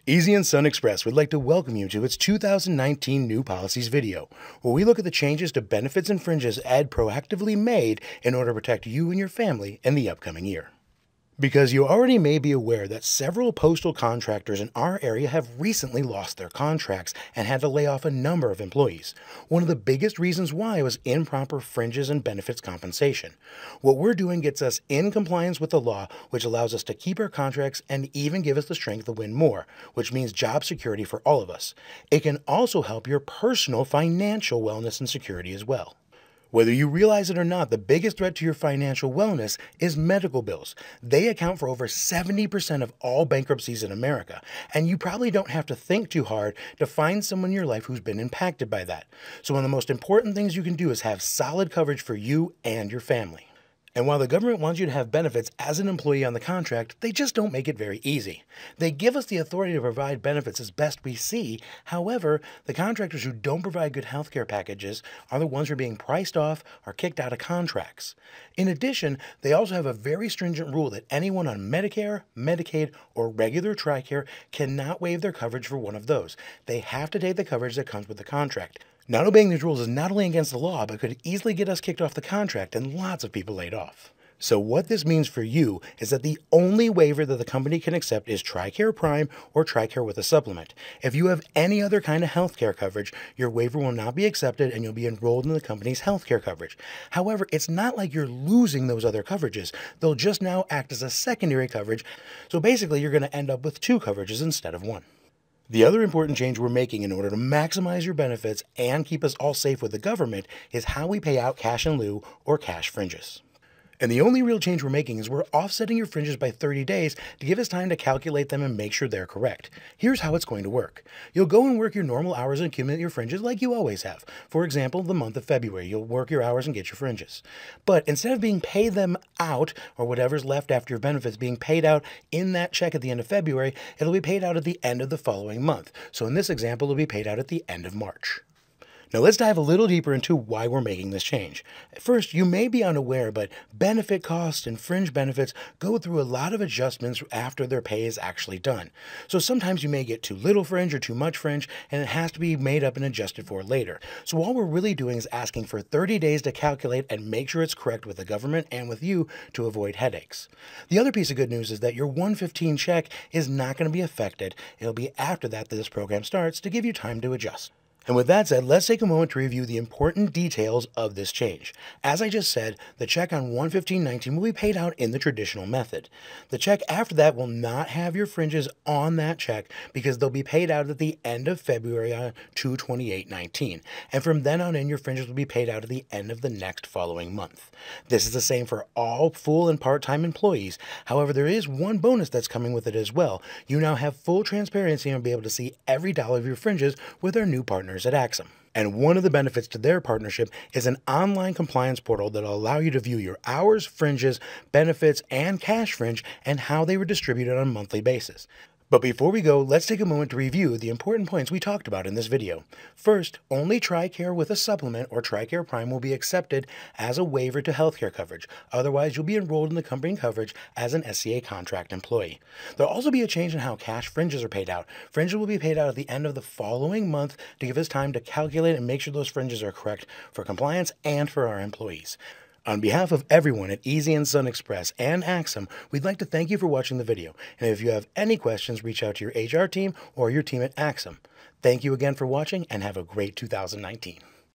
Easy and Sun Express would like to welcome you to its 2019 New Policies video, where we look at the changes to benefits and fringes Ed proactively made in order to protect you and your family in the upcoming year. Because you already may be aware that several postal contractors in our area have recently lost their contracts and had to lay off a number of employees. One of the biggest reasons why was improper fringes and benefits compensation. What we're doing gets us in compliance with the law, which allows us to keep our contracts and even give us the strength to win more, which means job security for all of us. It can also help your personal financial wellness and security as well. Whether you realize it or not, the biggest threat to your financial wellness is medical bills. They account for over 70% of all bankruptcies in America, and you probably don't have to think too hard to find someone in your life who's been impacted by that. So one of the most important things you can do is have solid coverage for you and your family. And while the government wants you to have benefits as an employee on the contract, they just don't make it very easy. They give us the authority to provide benefits as best we see. However, the contractors who don't provide good healthcare packages are the ones who are being priced off or kicked out of contracts. In addition, they also have a very stringent rule that anyone on Medicare, Medicaid, or regular TRICARE cannot waive their coverage for one of those. They have to take the coverage that comes with the contract. Not obeying these rules is not only against the law, but could easily get us kicked off the contract and lots of people laid off. So what this means for you is that the only waiver that the company can accept is TRICARE Prime or TRICARE with a supplement. If you have any other kind of healthcare coverage, your waiver will not be accepted and you'll be enrolled in the company's healthcare coverage. However, it's not like you're losing those other coverages. They'll just now act as a secondary coverage. So basically, you're going to end up with two coverages instead of one. The other important change we're making in order to maximize your benefits and keep us all safe with the government is how we pay out cash in lieu or cash fringes. And the only real change we're making is we're offsetting your fringes by 30 days to give us time to calculate them and make sure they're correct. Here's how it's going to work. You'll go and work your normal hours and accumulate your fringes like you always have. For example, the month of February, you'll work your hours and get your fringes. But instead of being paid them out, or whatever's left after your benefits being paid out in that check at the end of February, it'll be paid out at the end of the following month. So in this example, it'll be paid out at the end of March. Now let's dive a little deeper into why we're making this change. First, you may be unaware, but benefit costs and fringe benefits go through a lot of adjustments after their pay is actually done. So sometimes you may get too little fringe or too much fringe, and it has to be made up and adjusted for later. So all we're really doing is asking for 30 days to calculate and make sure it's correct with the government and with you to avoid headaches. The other piece of good news is that your 115 check is not going to be affected. It'll be after that this program starts to give you time to adjust. And with that said, let's take a moment to review the important details of this change. As I just said, the check on 115.19 will be paid out in the traditional method. The check after that will not have your fringes on that check because they'll be paid out at the end of February on 2/28/19. And from then on in, your fringes will be paid out at the end of the next following month. This is the same for all full and part-time employees. However, there is one bonus that's coming with it as well. You now have full transparency and will be able to see every dollar of your fringes with our new partners at Axum. And one of the benefits to their partnership is an online compliance portal that will allow you to view your hours, fringes, benefits, and cash fringe and how they were distributed on a monthly basis. But before we go, let's take a moment to review the important points we talked about in this video. First, only TRICARE with a supplement or TRICARE Prime will be accepted as a waiver to healthcare coverage. Otherwise, you'll be enrolled in the company coverage as an SCA contract employee. There'll also be a change in how cash fringes are paid out. Fringes will be paid out at the end of the following month to give us time to calculate and make sure those fringes are correct for compliance and for our employees. On behalf of everyone at Easy and Sun Express and Axum, we'd like to thank you for watching the video. And if you have any questions, reach out to your HR team or your team at Axum. Thank you again for watching and have a great 2019.